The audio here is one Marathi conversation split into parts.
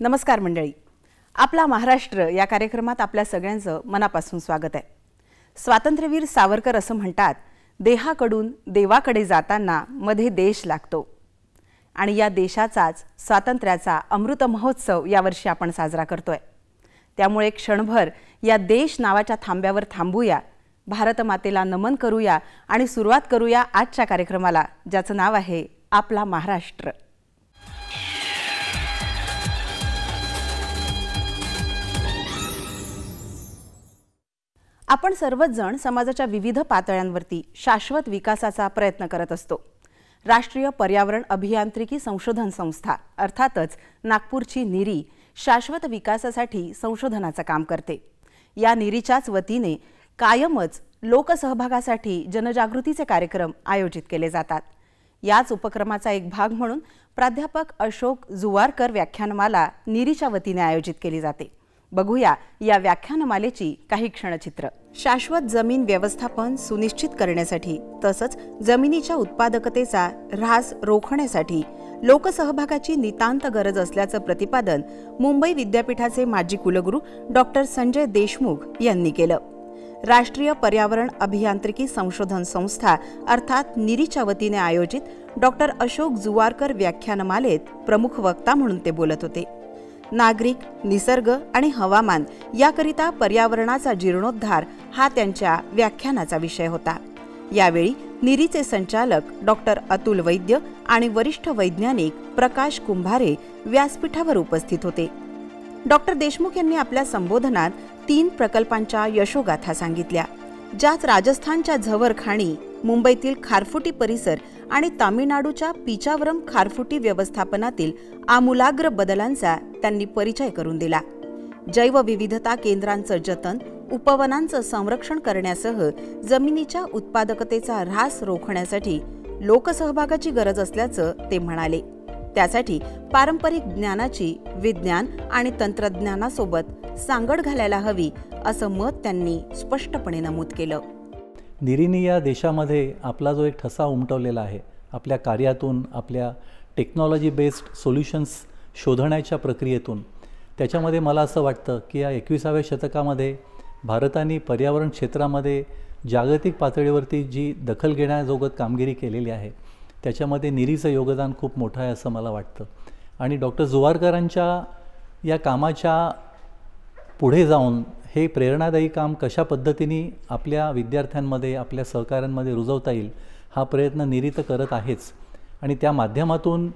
नमस्कार मंडळी, आपला महाराष्ट्र या कार्यक्रमात आपल्या सगळ्यांचं मनापासून स्वागत आहे। स्वातंत्र्यवीर सावरकर असं म्हणतात, देहाकडून देवाकडे जाताना मध्ये देश लागतो। आणि या देशाचाच स्वातंत्र्याचा अमृत महोत्सव यावर्षी आपण साजरा करतोय। त्यामुळे क्षणभर या देश नावाच्या थांब्यावर थांबूया, भारत मातेला नमन करूया आणि सुरुवात करूया आजच्या कार्यक्रमाला, ज्याचं नाव आहे आपला महाराष्ट्र। आपण सर्वच जण समाजाच्या विविध पातळ्यांवरती शाश्वत विकासाचा प्रयत्न करत असतो। राष्ट्रीय पर्यावरण अभियांत्रिकी संशोधन संस्था अर्थातच नागपूरची निरी शाश्वत विकासासाठी संशोधनाचं काम करते। या निरीच्याच वतीने कायमच लोकसहभागासाठी जनजागृतीचे कार्यक्रम आयोजित केले जातात। याच उपक्रमाचा एक भाग म्हणून प्राध्यापक अशोक जुवारकर व्याख्यानमाला निरीच्या वतीने आयोजित केली जाते। बघूया या व्याख्यानमालेची काही क्षणचित्र। शाश्वत जमीन व्यवस्थापन सुनिश्चित करण्यासाठी तसंच जमिनीच्या उत्पादकतेचा ऱ्हास रोखण्यासाठी लोकसहभागाची नितांत गरज असल्याचं प्रतिपादन मुंबई विद्यापीठाचे माजी कुलगुरू डॉक्टर संजय देशमुख यांनी केलं। राष्ट्रीय पर्यावरण अभियांत्रिकी संशोधन संस्था अर्थात निरीच्या वतीने आयोजित डॉक्टर अशोक जुवारकर व्याख्यानमालेत प्रमुख वक्ता म्हणून ते बोलत होते। नागरिक, निसर्ग आणि हवामान याकरिता पर्यावरणाचा जीर्णोद्धार हा त्यांच्या व्याख्यानाचा विषय होता। यावेळी निरीचे संचालक डॉक्टर अतुल वैद्य आणि वरिष्ठ वैज्ञानिक प्रकाश कुंभारे व्यासपीठावर उपस्थित होते। डॉक्टर देशमुख यांनी आपल्या संबोधनात 3 प्रकल्पांच्या यशोगाथा सांगितल्या, ज्यात राजस्थानच्या झवर खाणी, मुंबईतील खारफुटी परिसर आणि तामिळनाडूच्या पिचावरम खारफुटी व्यवस्थापनातील आमूलाग्र बदलांचा त्यांनी परिचय करून दिला। जैवविविधता केंद्रांचं जतन, उपवनांचं संरक्षण करण्यासह जमिनीच्या उत्पादकतेचा ऱ्हास रोखण्यासाठी लोकसहभागाची गरज असल्याचं ते म्हणाले। त्यासाठी पारंपरिक ज्ञानाची विज्ञान आणि तंत्रज्ञानासोबत सांगड घालायला हवी, असं मत त्यांनी स्पष्टपणे नमूद केलं। निरीने या देशामध्ये आपला जो एक ठसा उमटवलेला आहे, आपल्या कार्यातून, आपल्या टेक्नॉलॉजी बेस्ड सोल्युशन्स शोधण्याच्या प्रक्रियेतून, त्याच्यामध्ये मला असं वाटतं की या 21व्या शतकामध्ये भारताने पर्यावरण क्षेत्रामध्ये जागतिक पातळीवरती जी दखल घेण्याजोगत कामगिरी केलेली आहे, त्याच्यामध्ये निरीचं योगदान खूप मोठं आहे असं मला वाटतं। आणि डॉक्टर जुवारकरांच्या या कामाच्या पुढे जाऊन हे प्रेरणादायी काम कशा पद्धतीने आपल्या विद्यार्थ्यांमध्ये, आपल्या सहकाऱ्यांमध्ये रुजवता येईल, हा प्रयत्न निरी तर करत आहेच। आणि त्या माध्यमातून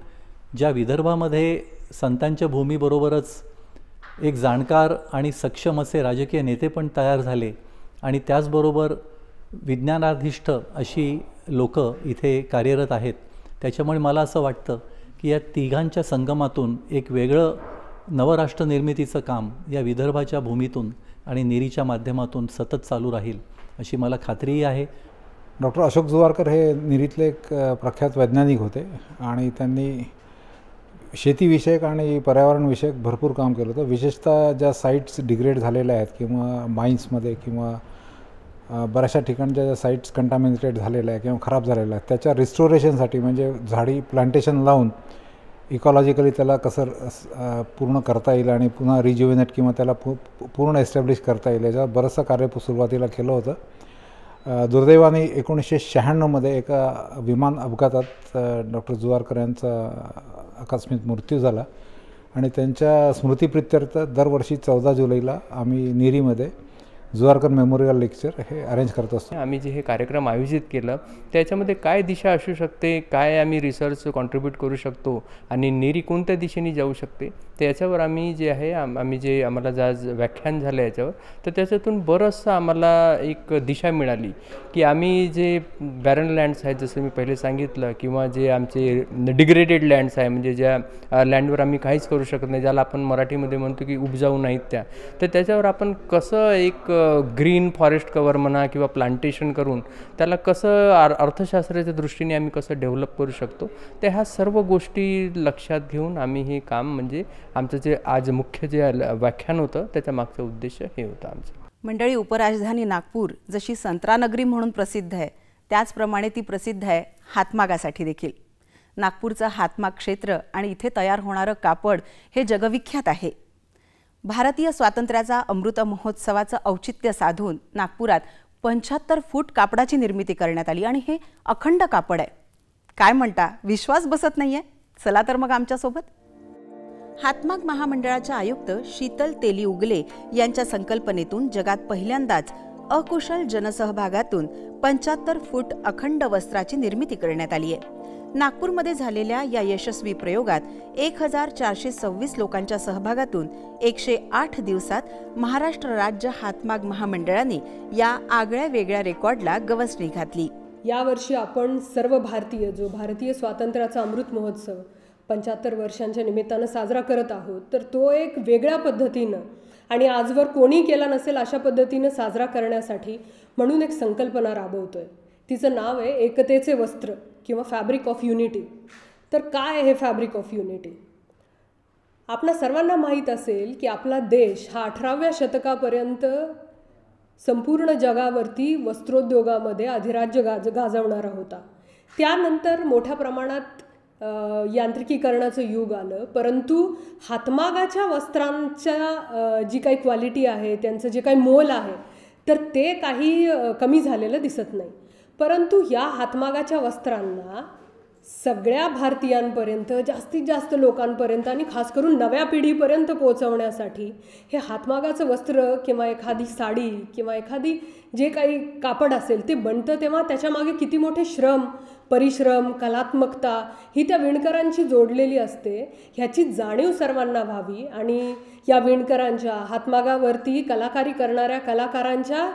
ज्या विदर्भामध्ये संतांच्या भूमीबरोबरच एक जाणकार आणि सक्षम असे राजकीय नेते पण तयार झाले आणि त्याचबरोबर विज्ञानाधिष्ठ अशी लोकं इथे कार्यरत आहेत, त्याच्यामुळे मला असं वाटतं की या तिघांच्या संगमातून एक वेगळं नवराष्ट्र निर्मितीचं काम या विदर्भाच्या भूमीतून आणि निरीच्या माध्यमातून सतत चालू राहील अशी मला खात्रीही आहे। डॉक्टर अशोक जुवारकर हे निरीतले एक प्रख्यात वैज्ञानिक होते आणि त्यांनी शेतीविषयक आणि पर्यावरणविषयक भरपूर काम केलं होतं। विशेषतः ज्या साईट्स डिग्रेड झालेल्या आहेत किंवा माइन्समध्ये किंवा बऱ्याचशा ठिकाणच्या ज्या साईट्स कंटामिनेटेड झालेल्या आहेत किंवा खराब झालेल्या आहेत, त्याच्या रिस्टोरेशनसाठी म्हणजे झाडी प्लांटेशन लावून इकॉलॉजिकली त्याला कसं पूर्ण करता येईल आणि पुन्हा रिज्युविनेट किंवा त्याला पूर्ण एस्टॅब्लिश करता येईल, याच्यावर बरंचसं कार्य सुरुवातीला केलं होतं। दुर्दैवाने 1996मध्ये एका विमान अपघातात डॉक्टर जुवारकर यांचा आकस्मिक मृत्यू झाला आणि त्यांच्या स्मृतिप्रित्यर्थ दरवर्षी 14 जुलैला आम्ही निरीमध्ये जुवारकर मेमोरियल लेक्चर हे अरेंज करत असतो। आम्ही जे हे कार्यक्रम आयोजित केलं त्याच्यामध्ये काय दिशा असू शकते, काय आम्ही रिसर्च कॉन्ट्रीब्यूट करू शकतो आणि निरी कोणत्या दिशेने जाऊ शकते, त्याच्यावर आम्ही जे आहे आम्ही जे आम्हाला आज व्याख्यान झालं याच्यावर, तर त्याच्यातून बरंचसं आम्हाला एक दिशा मिळाली की आम्ही जे बॅरन लँड्स आहेत, जसं मी पहिले सांगितलं, किंवा जे आमचे डिग्रेडेड लँड्स आहे, म्हणजे ज्या लँडवर आम्ही काहीच करू शकत नाही, ज्याला आपण मराठीमध्ये म्हणतो की उपजाऊ नाहीत त्या, तर त्याच्यावर आपण कसं एक ग्रीन फॉरेस्ट कव्हर म्हणा किंवा प्लांटेशन करून त्याला कसं अर्थशास्त्राच्या दृष्टीने आम्ही कसं डेव्हलप करू शकतो, तर ह्या सर्व गोष्टी लक्षात घेऊन आम्ही हे काम, म्हणजे आमचं जे आज मुख्य जे व्याख्यान होतं त्याच्या मागचा उद्देश हे होता आमचं. मंडळी, उपराजधानी नागपूर जशी संत्रानगरी म्हणून प्रसिद्ध आहे, त्याचप्रमाणे ती प्रसिद्ध आहे हातमागासाठी देखील. नागपूरचं हातमाग क्षेत्र आणि इथे तयार होणारं कापड हे जगविख्यात आहे. भारतीय स्वातंत्र्याचा अमृत महोत्सवाचं औचित्य साधून नागपुरात 75 फूट कापडाची निर्मिती करण्यात आली आणि हे अखंड कापड आहे. काय म्हणता, विश्वास बसत नाहीये? चला तर मग आमच्यासोबत. हातमाग महामंडळाच्या आयुक्त शीतल तेली उगले यांच्या संकल्पनेतून जगात पहिल्यांदाच अकुशल जनसहभागातून 75 फूट अखंड वस्त्राची निर्मिती करण्यात आली आहे. नागपूरमध्ये झालेल्या या यशस्वी प्रयोगात 1426 लोकांच्या सहभागातून 108 दिवसात महाराष्ट्र राज्य हातमाग महामंडळाने या आगळ्या वेगळ्या रेकॉर्डला गवसणी घातली. यावर्षी आपण सर्व भारतीय जो भारतीय स्वातंत्र्याचा अमृत महोत्सव 75 वर्षांच्या निमित्तानं साजरा करत आहोत, तर तो एक वेगळ्या पद्धतीनं आणि आजवर कोणी केला नसेल अशा पद्धतीनं साजरा करण्यासाठी म्हणून एक संकल्पना राबवतोय. तिचं नाव आहे एकतेचे वस्त्र किंवा फॅब्रिक ऑफ युनिटी. तर काय आहे हे फॅब्रिक ऑफ युनिटी? आपणा सर्वांना माहीत असेल की आपला देश हा 18व्या शतकापर्यंत संपूर्ण जगावरती वस्त्रोद्योगामध्ये अधिराज्य गाजवणारा होता. त्यानंतर मोठ्या प्रमाणात यांत्रिकीकरणाचं युग आलं, परंतु हातमागाच्या वस्त्रांच्या जी काही क्वालिटी आहे, त्यांचं जे काही मोल आहे, तर ते काही कमी झालेलं दिसत नाही. परंतु या हातमागाच्या वस्त्रांना सगळ्या भारतीयांपर्यंत, जास्तीत जास्त लोकांपर्यंत आणि खास करून नव्या पिढीपर्यंत पोहोचवण्यासाठी हे हातमागाचं वस्त्र किंवा एखादी साडी किंवा एखादी जे काही कापड असेल ते बनतं, तेव्हा त्याच्यामागे किती मोठे श्रम, परिश्रम, कलात्मकता ही त्या विणकरांची जोडलेली असते, ह्याची जाणीव सर्वांना व्हावी. आणि या विणकरांच्या, हातमागावरती कलाकारी करणाऱ्या कलाकारांच्या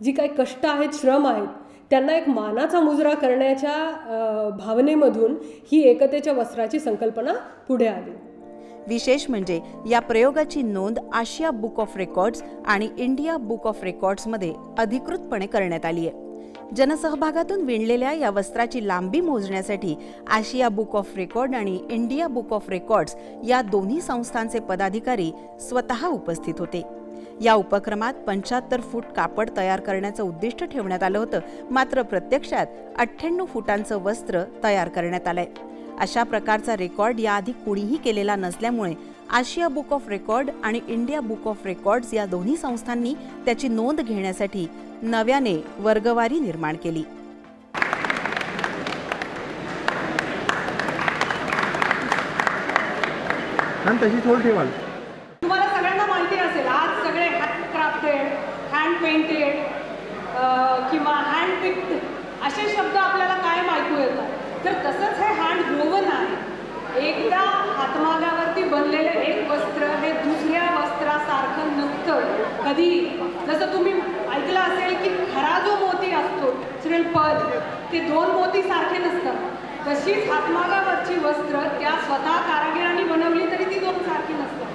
जी काही कष्ट आहेत, श्रम आहेत, त्यांना एक मानाचा मुजरा करण्याच्या भावनेमधून ही एकतेच्या वस्त्राची संकल्पना पुढे आली. विशेष म्हणजे या प्रयोगाची नोंद आशिया बुक ऑफ रेकॉर्ड्स आणि इंडिया बुक ऑफ रेकॉर्ड्समध्ये अधिकृतपणे करण्यात आली आहे. जनसहभागातून विणलेल्या या वस्त्राची लांबी मोजण्यासाठी आशिया बुक ऑफ रेकॉर्ड आणि इंडिया बुक ऑफ रेकॉर्ड्स या दोन्ही संस्थांचे पदाधिकारी स्वतः उपस्थित होते. या उपक्रमात 75 फूट कापड तयार करण्याचं उद्दिष्ट ठेवण्यात आलं होतं, मात्र प्रत्यक्षात 98 फुटांचं वस्त्र तयार करण्यात आलंय. अशा प्रकारचा रेकॉर्ड याआधी कुणीही केलेला नसल्यामुळे आशिया बुक ऑफ रेकॉर्ड आणि इंडिया बुक ऑफ रेकॉर्ड्स या दोन्ही संस्थांनी त्याची नोंद घेण्यासाठी नव्याने वर्गवारी निर्माण केली. तुम्हाला सगळ्यांना माहिती असेल, आज सगळे हँडक्राफ्टेड, हँड पेंटेड किंवा हँड पिक्ड असे शब्द आपल्याला कायम ऐकू येतात. तर तसंच हे हँड वोवन आहे. एकदा हातमागावरती बनलेले एक वस्त्र हे दुसऱ्या वस्त्रासारखं नसतं कधी. जसं तुम्ही ऐकलं असेल की खरा जो मोती असतो, नॅचरल पर्ल, ते 2 मोती सारखे नसतात. तशीच हातमागावरची वस्त्र त्या स्वतः कारागिरांनी बनवली तरी ती 2 सारखी नसतात.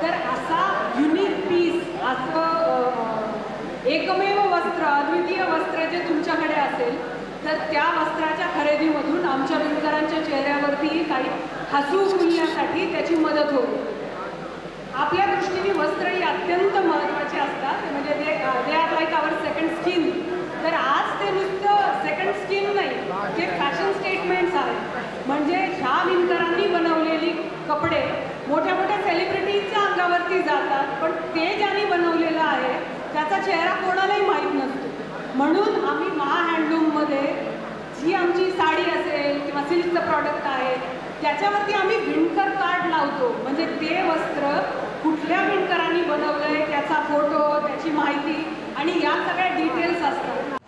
तर असा युनिक पीस, असं एकमेव वस्त्र, अद्वितीय वस्त्र जे तुमच्याकडे असेल, तर त्या वस्त्राच्या खरेदीमधून आमच्या विणकरांच्या चेहऱ्यावरती काही हसू फुलण्यासाठी त्याची मदत होते. आपल्या दृष्टीने वस्त्र ही अत्यंत महत्त्वाची असतात, म्हणजे they are like our second skin. तर आज ते नुसतं सेकंड स्किन नाही, ते फॅशन स्टेटमेंट्स आहेत. म्हणजे ह्या विणकरांनी बनवलेली कपडे मोठ्या मोठ्या सेलिब्रिटीजच्या अंगावरती जातात, पण ते ज्यांनी बनवलेलं आहे त्याचा चेहरा कोणालाही माहीत नसतो. म्हणून आम्ही महा हँडलूममध्ये जी आमची साडी असेल किंवा सिल्कचं प्रॉडक्ट आहे, त्याच्यावरती आम्ही विणकर कार्ड लावतो. म्हणजे ते वस्त्र कुठल्या विणकरांनी बनवलं आहे त्याचा फोटो, त्याची माहिती आणि या सगळ्या डिटेल्स असतात.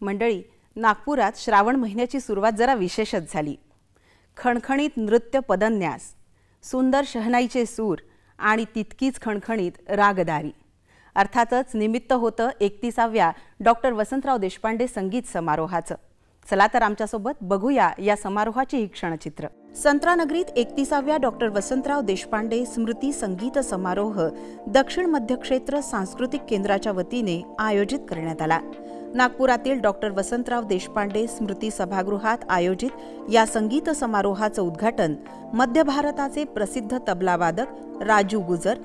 मंडळी, नागपुरात श्रावण महिन्याची सुरुवात जरा विशेषच झाली. खणखणीत नृत्य पदन्यास, सुंदर शहनाईचे सूर आणि तितकीच खणखणीत रागदारी. अर्थातच निमित्त होतं 31व्या डॉक्टर वसंतराव देशपांडे संगीत समारोहाचं. चला तर आमच्यासोबत बघूया या समारोहाची ही क्षणचित्र. संत्रानगरीत 31व्या डॉक्टर वसंतराव देशपांडे स्मृती संगीत समारोह दक्षिण मध्य क्षेत्र सांस्कृतिक केंद्राच्या वतीने आयोजित करण्यात आला. नागपुरातील डॉक्टर वसंतराव देशपांडे स्मृती सभागृहात आयोजित या संगीत समारोहाचं उद्घाटन मध्य भारताचे प्रसिद्ध तबलावादक राजू गुजर,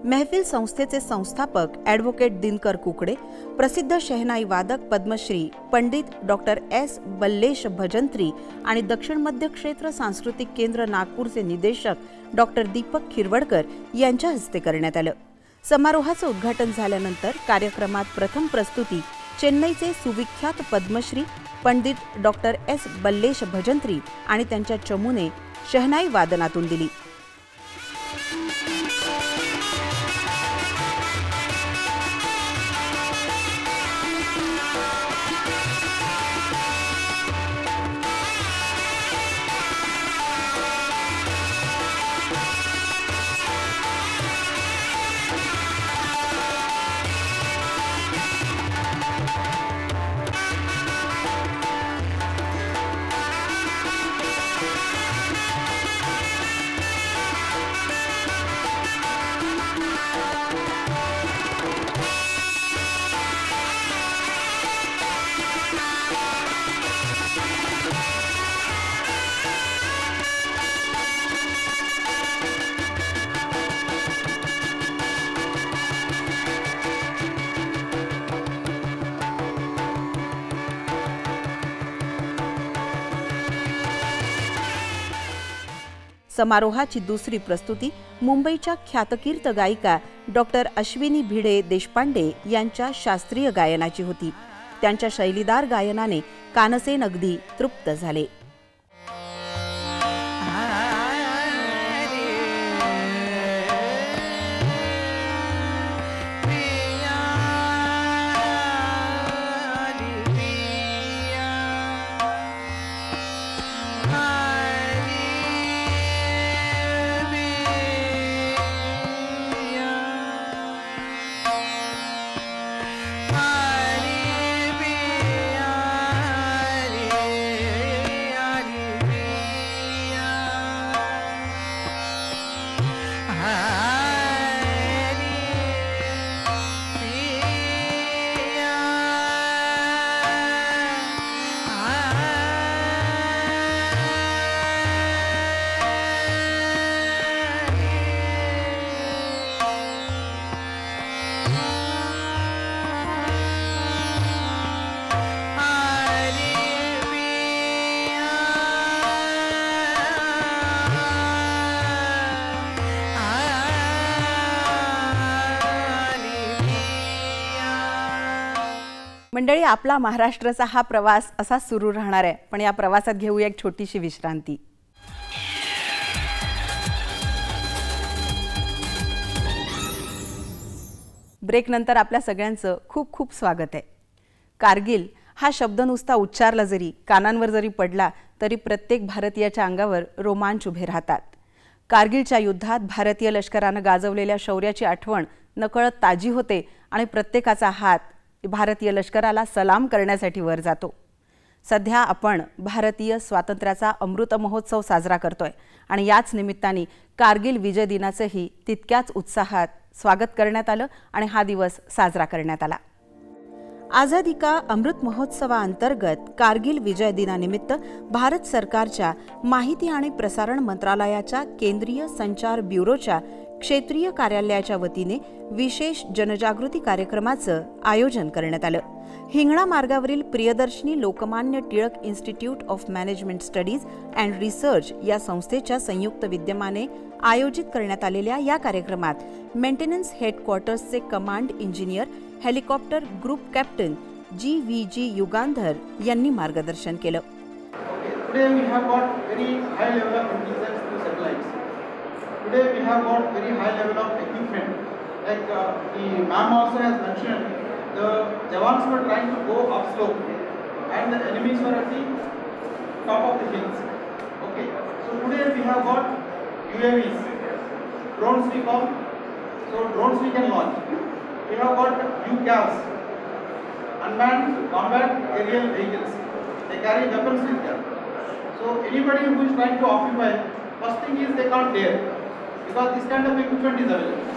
महफिल संस्थेचे संस्थापक ॲडव्होकेट दिनकर कुकडे, प्रसिद्ध शहनाई वादक पद्मश्री पंडित डॉक्टर एस बल्लेश भजंत्री आणि दक्षिण मध्य क्षेत्र सांस्कृतिक केंद्र नागपूरचे निदेशक डॉक्टर दीपक खिरवडकर यांच्या हस्ते करण्यात आलं. समारोहाचं उद्घाटन झाल्यानंतर कार्यक्रमात प्रथम प्रस्तुती चेन्नईचे सुविख्यात पद्मश्री पंडित डॉक्टर एस बल्लेश भजंत्री आणि त्यांच्या चमूने शहनाई वादनातून दिली. समारोहाची दुसरी प्रस्तुती मुंबईच्या ख्यातकीर्त गायिका डॉक्टर अश्विनी भिडे देशपांडे यांच्या शास्त्रीय गायनाची होती. त्यांच्या शैलीदार गायनाने कानसेन अगदी तृप्त झाले. मंडळी, आपला महाराष्ट्राचा हा प्रवास असा सुरू राहणार आहे, पण या प्रवासात घेऊया एक छोटीशी विश्रांती. ब्रेक नंतर आपल्या सगळ्यांचं खूप खूप स्वागत आहे. कारगिल हा शब्द नुसता उच्चारला जरी, कानांवर जरी पडला तरी प्रत्येक भारतीयाच्या अंगावर रोमांच उभे राहतात. कारगिलच्या युद्धात भारतीय लष्करानं गाजवलेल्या शौर्याची आठवण नकळत ताजी होते आणि प्रत्येकाचा हात भारतीय लष्कराला सलाम करण्यासाठी वर जातो. सध्या आपण भारतीय स्वातंत्र्याचा अमृत महोत्सव साजरा करतोय आणि याच निमित्ताने कारगिल विजय दिनाचंही तितक्याच उत्साहात स्वागत करण्यात आलं आणि हा दिवस साजरा करण्यात आला. आझादी का अमृत महोत्सवाअंतर्गत कारगिल विजय दिनानिमित्त भारत सरकारच्या माहिती आणि प्रसारण मंत्रालयाच्या केंद्रीय संचार ब्युरोच्या क्षेत्रीय कार्यालयाच्या वतीने विशेष जनजागृती कार्यक्रमाचं आयोजन करण्यात आलं. हिंगणा मार्गावरील Priyadarshini Lokmanya Tilak institute of management studies and research या संस्थेच्या संयुक्त विद्यमाने आयोजित करण्यात आलेल्या या कार्यक्रमात मेंटेनन्स हेडक्वार्टर्सचे command engineer helicopter group captain GVG Yugandhar यांनी मार्गदर्शन केलं. Today we have got very high level of equipment. Like the ma'am also has mentioned, the Jawans were trying to go upslope. and the enemies were at the top of the hills. Okay, so today we have got UAVs, drones we call. So drones we can launch. We have got UCAVs, unmanned combat aerial vehicles. They carry weapons with them. So anybody who is trying to occupy, first thing is they can't dare, because this kind of equipment is available.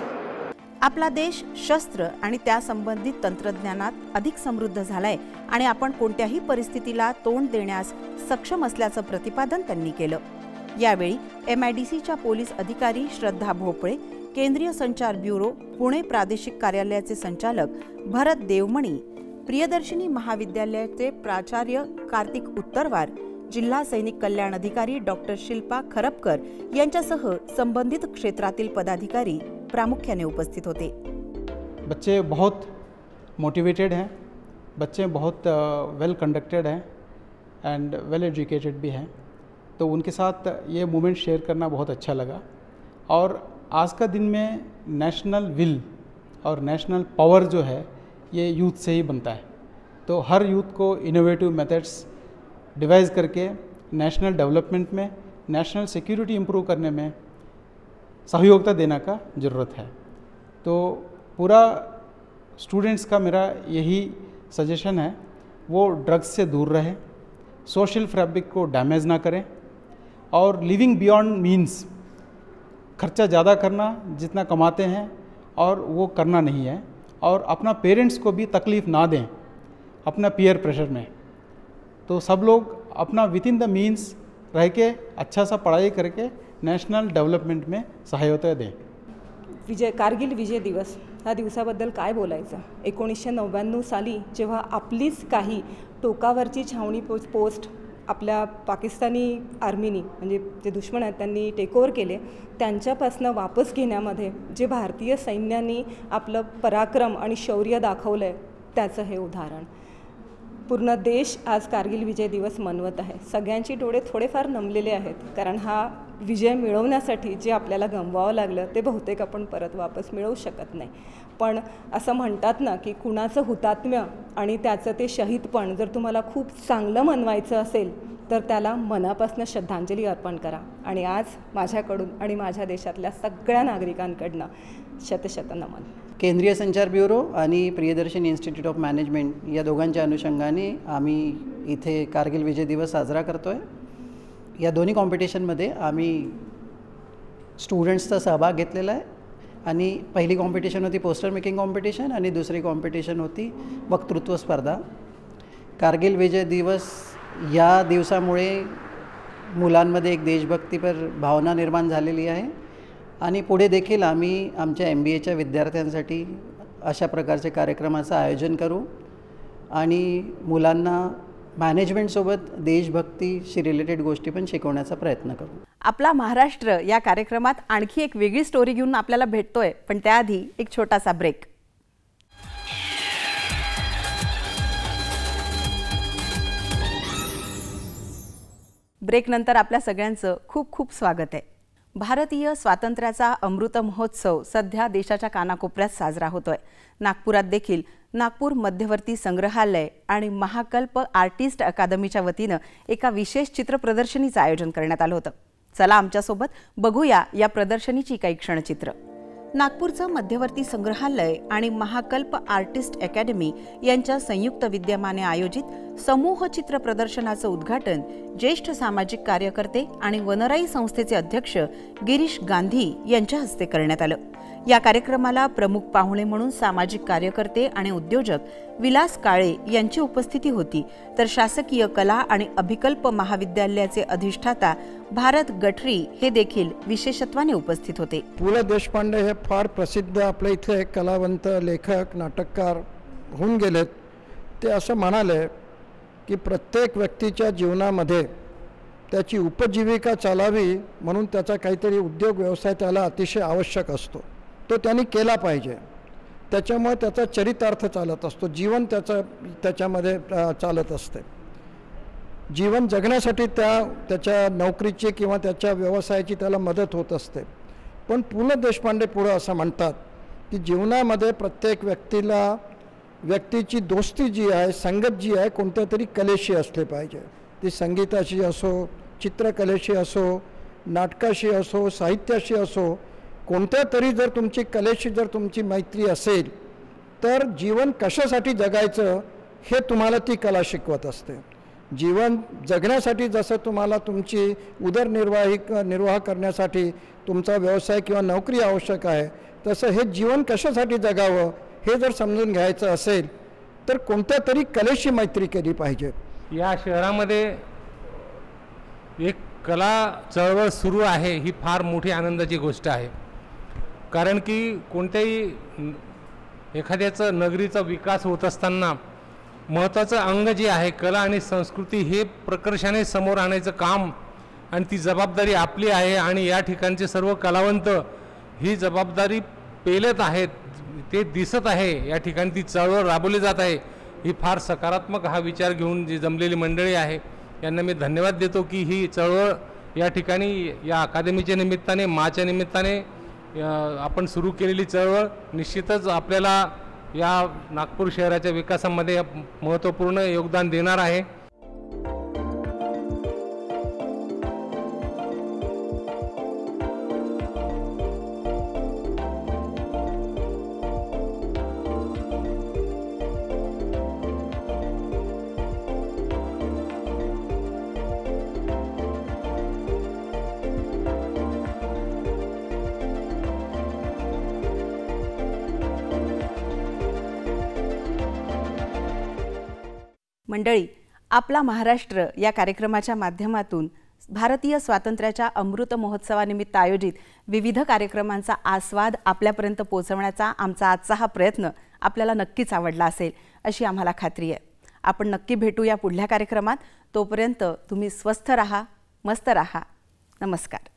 आपला देश शस्त्र आणि त्या संबंधित तंत्रज्ञानात अधिक समृद्ध झालाय आणि आपण कोणत्याही परिस्थितीला तोंड देण्यास सक्षम असल्याचं प्रतिपादन त्यांनी केलं। यावेळी MIDCच्या पोलीस अधिकारी श्रद्धा भोपळे, केंद्रीय संचार ब्युरो पुणे प्रादेशिक कार्यालयाचे संचालक भरत देवमणी, प्रियदर्शिनी महाविद्यालयाचे प्राचार्य कार्तिक उत्तरवार, जिल्हा सैनिक कल्याण अधिकारी डॉक्टर शिल्पा खरपकर यांच्यासह संबंधित क्षेत्रातील पदाधिकारी प्रामुख्याने उपस्थित होते। बच्चे बहुत मोटिवेटेड हैं, बच्चे बहुत वेल कंडक्टेड हैं एंड वेल एजुकेटेड भी हैं, तो उनके साथ ये मोमेंट शेयर करना बहुत अच्छा लगा। और आज का दिन में नेशनल विल और नेशनल पावर जो है ये यूथ से ही बनता है, तो हर यूथ को इनोवेटिव मेथड्स डिवाइस करके नेशनल डेवलपमेंट में, नेशनल सिक्योरिटी इम्प्रूव करने में सहयोगिता देने का ज़रूरत है। तो पूरा स्टूडेंट्स का मेरा यही सजेशन है, वो ड्रग्स से दूर रहे, सोशल फैब्रिक को डैमेज ना करें और लिविंग बियॉन्ड मीन्स खर्चा ज़्यादा करना जितना कमाते हैं और वो करना नहीं है, और अपना पेरेंट्स को भी तकलीफ़ ना दें अपना पीयर प्रेशर में। तो सब लोग अपना विद इन द मीन्स रह के अच्छा सा पढ़ाई करके नॅशनल डेव्हलपमेंट में सहायता दें। कारगिल विजय दिवस ह्या दिवसाबद्दल काय बोलायचं। 1999 साली जेव्हा आपलीच काही टोकावरची छावणी पोस्ट आपल्या पाकिस्तानी आर्मीनी म्हणजे जे दुश्मन आहेत त्यांनी टेकओव्हर केले, त्यांच्यापासून वापस घेण्यामध्ये जे भारतीय सैन्याने आपलं पराक्रम आणि शौर्य दाखवलं आहे त्याचं हे उदाहरण। पूर्ण देश आज कारगिल विजय दिवस मनवत आहे। सगळ्यांची डोळे थोडेफार नमलेले आहेत, कारण हा विजय मिळवण्यासाठी जे आपल्याला गमवावं लागलं ते बहुतेक आपण परत वापस मिळवू शकत नाही। पण असं म्हणतात ना की कुणाचं हुतात्म्य आणि त्याचं ते शहीदपण जर तुम्हाला खूप चांगलं मनवायचं असेल तर त्याला मनापासून श्रद्धांजली अर्पण करा। आणि आज माझ्याकडून आणि माझ्या देशातल्या सगळ्या नागरिकांकडनं शतशत नमन। केंद्रीय संचार ब्युरो आणि प्रियदर्शनी इन्स्टिट्यूट ऑफ मॅनेजमेंट या दोघांच्या अनुषंगाने आम्ही इथे कारगिल विजय दिवस साजरा करतो आहे। या दोन्ही कॉम्पिटिशनमध्ये आम्ही स्टुडंट्सचा सहभाग घेतलेला आहे आणि पहिली कॉम्पिटिशन होती पोस्टर मेकिंग कॉम्पिटिशन आणि दुसरी कॉम्पिटिशन होती वक्तृत्व स्पर्धा। कारगिल विजय दिवस या दिवसामुळे मुलांमध्ये एक देशभक्तीपर भावना निर्माण झालेली आहे आणि पुढे देखील आम्ही आमच्या MBAच्या विद्यार्थ्यांसाठी अशा प्रकारचे कार्यक्रमाचं आयोजन करू आणि मुलांना मॅनेजमेंटसोबत देशभक्तीशी रिलेटेड गोष्टी पण शिकवण्याचा प्रयत्न करू। आपला महाराष्ट्र या कार्यक्रमात आणखी एक वेगळी स्टोरी घेऊन आपल्याला भेटतोय, पण त्याआधी एक छोटासा ब्रेक। ब्रेक नंतर आपल्या सगळ्यांचं खूप खूप स्वागत आहे। भारतीय स्वातंत्र्याचा अमृत महोत्सव सध्या देशाच्या कानाकोपऱ्यात साजरा होतोय। नागपुरात देखील नागपूर मध्यवर्ती संग्रहालय आणि महाकल्प आर्टिस्ट अकादमीच्या वतीने एका विशेष चित्र प्रदर्शनीचं आयोजन करण्यात आलं होतं। चला आमच्यासोबत बघूया या प्रदर्शनीची काही क्षणचित्र। नागपूरचं मध्यवर्ती संग्रहालय आणि महाकल्प आर्टिस्ट अकादमी यांच्या संयुक्त विद्यमाने आयोजित समूह चित्र प्रदर्शनाचं उद्घाटन ज्येष्ठ सामाजिक कार्यकर्ते आणि वनराई संस्थेचे अध्यक्ष गिरीश गांधी यांच्या हस्ते करण्यात आलं। या कार्यक्रमाला प्रमुख पाहुणे म्हणून सामाजिक कार्यकर्ते आणि उद्योजक विलास काळे यांची उपस्थिती होती, तर शासकीय कला आणि अभिकल्प महाविद्यालयाचे अधिष्ठाता भारत गठरी हे देखील विशेषत्वाने उपस्थित होते। पु ल देशपांडे हे फार प्रसिद्ध आपल्या इथले कलावंत लेखक नाटककार होऊन गेलेत। ते असं म्हणाले की प्रत्येक व्यक्तीच्या जीवनामध्ये त्याची उपजीविका चालावी म्हणून त्याचा काहीतरी उद्योग व्यवसाय त्याला अतिशय आवश्यक असतो, तो त्यांनी केला पाहिजे। त्याच्यामुळे त्याचा चरितार्थ चालत असतो, जीवन त्याच्यामध्ये चालत असते। जीवन जगण्यासाठी त्याच्या नोकरीची किंवा त्याच्या व्यवसायाची त्याला मदत होत असते। पण पु ल देशपांडे पुढे असं म्हणतात की जीवनामध्ये प्रत्येक व्यक्तीला व्यक्तीची दोस्ती जी आहे, संगत जी आहे, कोणत्या तरी कलेशी असले पाहिजे. ती संगीताशी असो, चित्रकलेशी असो, नाटकाशी असो, साहित्याशी असो, कोणत्या तरी जर तुमची कलेशी जर तुमची मैत्री असेल तर जीवन कशासाठी जगायचं हे तुम्हाला ती कला शिकवत असते. जीवन जगण्यासाठी जसं तुम्हाला तुमची उदरनिर्वाह करण्यासाठी तुमचा व्यवसाय किंवा नोकरी आवश्यक आहे, तसं हे जीवन कशासाठी जगावं हे जर समजून घ्यायचं असेल तर कोणत्या तरी कलेशी मैत्री केली पाहिजे. या शहरामध्ये एक कला चळवळ सुरू आहे ही फार मोठी आनंदाची गोष्ट आहे. कारण की कोणत्याही एखाद्याचं नगरीचा विकास होत असताना महत्त्वाचं अंग जे आहे कला आणि संस्कृती हे प्रकर्षाने समोर आणायचं काम आणि ती जबाबदारी आपली आहे. आणि या ठिकाणचे सर्व कलावंत ही जबाबदारी पेलत आहेत, ते दिसत आहे. या ठिकाणी ती चळवळ राबवली जात आहे. ही फार सकारात्मक हा विचार घेऊन जी जमलेली मंडळी आहे यांना मी धन्यवाद देतो की ही चळवळ या ठिकाणी या अकादमीच्या निमित्ताने, माच्या निमित्ताने आपण सुरू केलेली चळवळ निश्चितच आपल्याला या नागपूर शहराच्या विकासामध्ये महत्त्वपूर्ण योगदान देणार आहे. मंडळी, आपला महाराष्ट्र या कार्यक्रमाच्या माध्यमातून भारतीय स्वातंत्र्याच्या अमृत महोत्सवानिमित्त आयोजित विविध कार्यक्रमांचा आस्वाद आपल्यापर्यंत पोहोचवण्याचा आमचा आजचा हा प्रयत्न आपल्याला नक्कीच आवडला असेल अशी आम्हाला खात्री आहे. आपण नक्की भेटू या पुढल्या कार्यक्रमात. तोपर्यंत तुम्ही स्वस्थ राहा, मस्त राहा. नमस्कार.